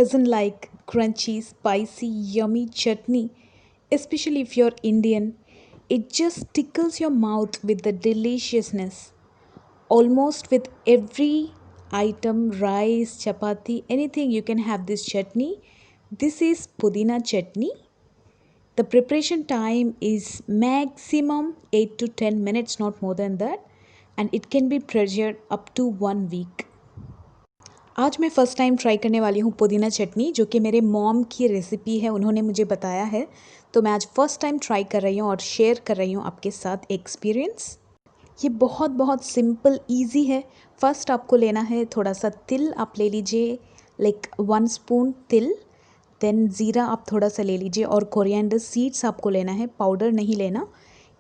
doesn't like crunchy, spicy, yummy chutney, especially if you're Indian? It just tickles your mouth with the deliciousness. Almost with every item, rice, chapati, anything, you can have this chutney. This is Pudina chutney. The preparation time is maximum 8 to 10 minutes, not more than that, and it can be prepared up to 1 week. आज मैं first time try करने वाली हूँ पुदीना चटनी, जो कि मेरे mom की रेसिपी है, उन्होंने मुझे बताया है। तो मैं आज फ़र्स्ट टाइम ट्राई कर रही हूँ और शेयर कर रही हूँ आपके साथ एक्सपीरियंस। ये बहुत बहुत सिंपल इजी है। फर्स्ट आपको लेना है थोड़ा सा तिल, आप ले लीजिए लाइक 1 स्पून तिल। देन ज़ीरा आप थोड़ा सा ले लीजिए और कोरिएंडर सीड्स आपको लेना है, पाउडर नहीं लेना।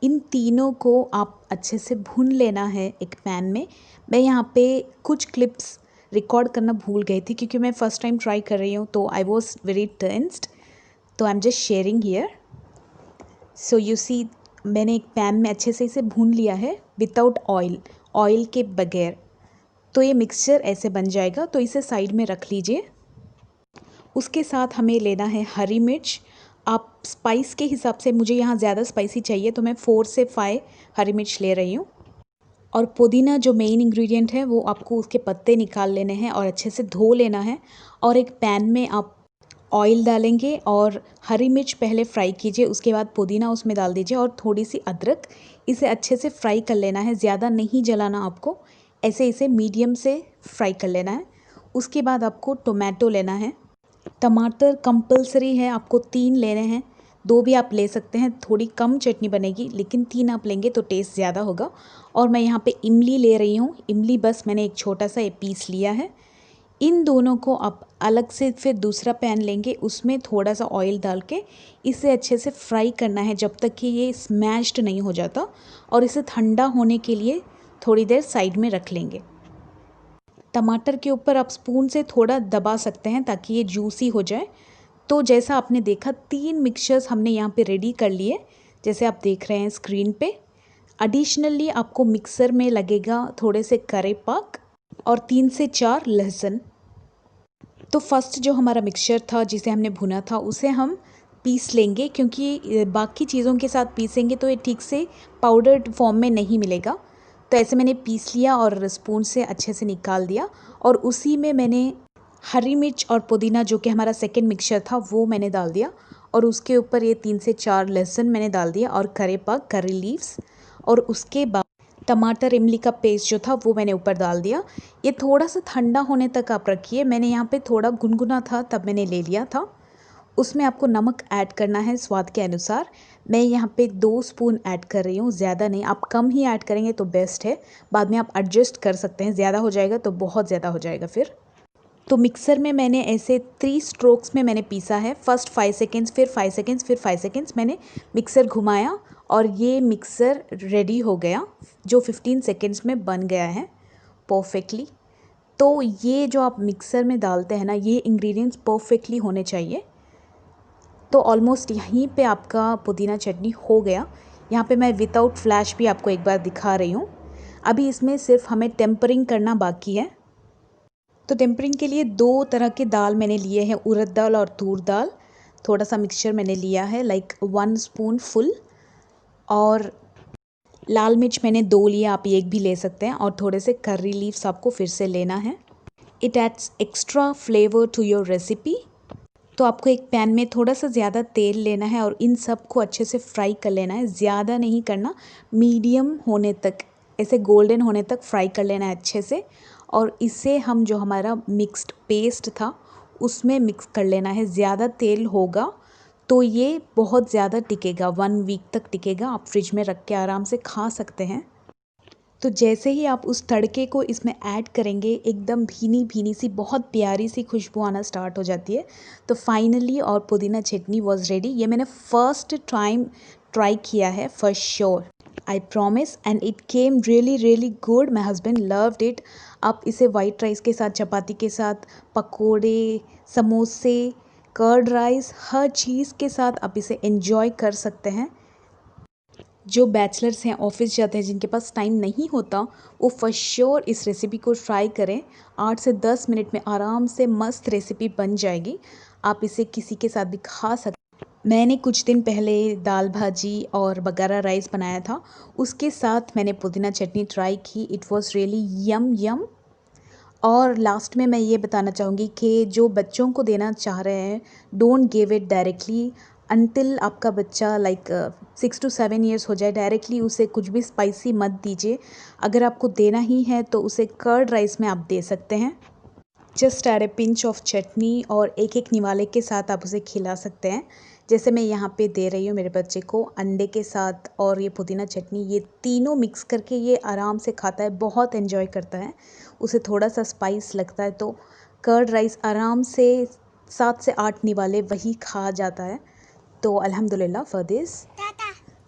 इन तीनों को आप अच्छे से भून लेना है एक पैन में। मैं यहाँ पे कुछ क्लिप्स रिकॉर्ड करना भूल गई थी क्योंकि मैं फ़र्स्ट टाइम ट्राई कर रही हूँ, तो आई वॉज वेरी टेंस्ड, तो I am just sharing here. So you see, मैंने एक पैन में अच्छे से इसे भून लिया है विदाउट ऑयल, ऑयल के बगैर। तो ये मिक्सचर ऐसे बन जाएगा, तो इसे साइड में रख लीजिए। उसके साथ हमें लेना है हरी मिर्च। आप स्पाइस के हिसाब से, मुझे यहाँ ज़्यादा स्पाइसी चाहिए तो मैं 4 से 5 हरी मिर्च ले रही हूँ। और पुदीना जो मेन इंग्रेडिएंट है वो आपको उसके पत्ते निकाल लेने हैं और अच्छे से धो लेना है। और एक पैन में आप ऑयल डालेंगे और हरी मिर्च पहले फ्राई कीजिए, उसके बाद पुदीना उसमें डाल दीजिए और थोड़ी सी अदरक। इसे अच्छे से फ्राई कर लेना है, ज़्यादा नहीं जलाना आपको, ऐसे इसे मीडियम से फ्राई कर लेना है। उसके बाद आपको टोमेटो लेना है। टमाटर कंपलसरी है, आपको 3 लेने हैं, 2 भी आप ले सकते हैं, थोड़ी कम चटनी बनेगी, लेकिन 3 आप लेंगे तो टेस्ट ज़्यादा होगा। और मैं यहाँ पे इमली ले रही हूँ, इमली बस मैंने एक छोटा सा पीस लिया है। इन दोनों को आप अलग से फिर दूसरा पैन लेंगे, उसमें थोड़ा सा ऑयल डाल के इसे अच्छे से फ्राई करना है जब तक कि ये स्मैश्ड नहीं हो जाता। और इसे ठंडा होने के लिए थोड़ी देर साइड में रख लेंगे। टमाटर के ऊपर आप स्पून से थोड़ा दबा सकते हैं ताकि ये जूसी हो जाए। तो जैसा आपने देखा, 3 मिक्सचर्स हमने यहाँ पे रेडी कर लिए, जैसे आप देख रहे हैं स्क्रीन पे। एडिशनली आपको मिक्सर में लगेगा थोड़े से करी पाक और 3 से 4 लहसुन। तो फर्स्ट जो हमारा मिक्सचर था जिसे हमने भुना था, उसे हम पीस लेंगे, क्योंकि बाकी चीज़ों के साथ पीसेंगे तो ये ठीक से पाउडर फॉर्म में नहीं मिलेगा। तो ऐसे मैंने पीस लिया और स्पून से अच्छे से निकाल दिया। और उसी में मैंने हरी मिर्च और पुदीना, जो कि हमारा सेकंड मिक्सचर था, वो मैंने डाल दिया। और उसके ऊपर ये 3 से 4 लहसुन मैंने डाल दिया और करी पाक, करी लीव्स। और उसके बाद टमाटर इमली का पेस्ट जो था वो मैंने ऊपर डाल दिया। ये थोड़ा सा ठंडा होने तक आप रखिए। मैंने यहाँ पे थोड़ा गुनगुना था तब मैंने ले लिया था। उसमें आपको नमक ऐड करना है स्वाद के अनुसार। मैं यहाँ पे 2 स्पून ऐड कर रही हूँ, ज़्यादा नहीं। आप कम ही ऐड करेंगे तो बेस्ट है, बाद में आप एडजस्ट कर सकते हैं, ज़्यादा हो जाएगा तो बहुत ज़्यादा हो जाएगा फिर। तो मिक्सर में मैंने ऐसे 3 स्ट्रोक्स में मैंने पीसा है। फर्स्ट 5 सेकेंड्स, फिर 5 सेकेंड्स, फिर 5 सेकेंड्स मैंने मिक्सर घुमाया और ये मिक्सर रेडी हो गया, जो 15 सेकेंड्स में बन गया है परफेक्टली। तो ये जो आप मिक्सर में डालते हैं ना, ये इंग्रेडिएंट्स परफेक्टली होने चाहिए। तो ऑलमोस्ट यहीं पे आपका पुदीना चटनी हो गया। यहाँ पे मैं विदाउट फ्लैश भी आपको एक बार दिखा रही हूँ। अभी इसमें सिर्फ हमें टेम्परिंग करना बाकी है। तो टेम्परिंग के लिए 2 तरह के दाल मैंने लिए हैं, उड़द दाल और तूर दाल। थोड़ा सा मिक्सचर मैंने लिया है, लाइक 1 स्पून फुल। और लाल मिर्च मैंने 2 लिया, आप 1 भी ले सकते हैं। और थोड़े से करी लीव्स आपको फिर से लेना है। It adds extra flavour to your recipe. तो आपको एक पैन में थोड़ा सा ज़्यादा तेल लेना है और इन सब को अच्छे से फ्राई कर लेना है। ज़्यादा नहीं करना, मीडियम होने तक, ऐसे गोल्डन होने तक फ्राई कर लेना है अच्छे से। और इसे हम जो हमारा मिक्स्ड पेस्ट था उसमें मिक्स कर लेना है। ज़्यादा तेल होगा तो ये बहुत ज़्यादा टिकेगा, 1 वीक तक टिकेगा। आप फ्रिज में रख के आराम से खा सकते हैं। तो जैसे ही आप उस तड़के को इसमें ऐड करेंगे, एकदम भीनी भीनी सी बहुत प्यारी सी खुशबू आना स्टार्ट हो जाती है। तो फाइनली और पुदीना चटनी वाज रेडी। ये मैंने फर्स्ट टाइम ट्राई किया है, for sure, I promise, and it came really really good. My husband loved it. आप इसे वाइट राइस के साथ, चपाती के साथ, पकोड़े, समोसे, कर्ड राइस, हर चीज़ के साथ आप इसे एंजॉय कर सकते हैं। जो बैचलर्स हैं, ऑफिस जाते हैं, जिनके पास टाइम नहीं होता, वो फॉर श्योर इस रेसिपी को ट्राई करें। 8 से 10 मिनट में आराम से मस्त रेसिपी बन जाएगी। आप इसे किसी के साथ भी खा सकते। मैंने कुछ दिन पहले दाल भाजी और बगारा राइस बनाया था, उसके साथ मैंने पुदीना चटनी ट्राई की। इट वॉज़ रियली यम यम। और लास्ट में मैं ये बताना चाहूँगी कि जो बच्चों को देना चाह रहे हैं, don't give it directly until आपका बच्चा लाइक 6 to 7 ईयर्स हो जाए। डायरेक्टली उसे कुछ भी स्पाइसी मत दीजिए। अगर आपको देना ही है तो उसे कर्ड राइस में आप दे सकते हैं। Just add a pinch of chutney और एक एक निवाले के साथ आप उसे खिला सकते हैं। जैसे मैं यहाँ पे दे रही हूँ मेरे बच्चे को अंडे के साथ और ये पुदीना चटनी, ये तीनों मिक्स करके ये आराम से खाता है, बहुत एंजॉय करता है। उसे थोड़ा सा स्पाइस लगता है तो कर्ड राइस आराम से 7 से 8 निवाले वही खा जाता है। तो अल्हम्दुलिल्लाह for this.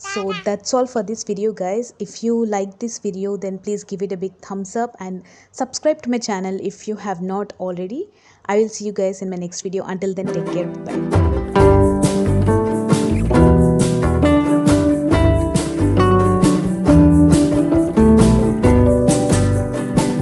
So that's all for this video, guys. If you like this video, then please give it a big thumbs up and subscribe to my channel if you have not already. I will see you guys in my next video. Until then, take care. Bye.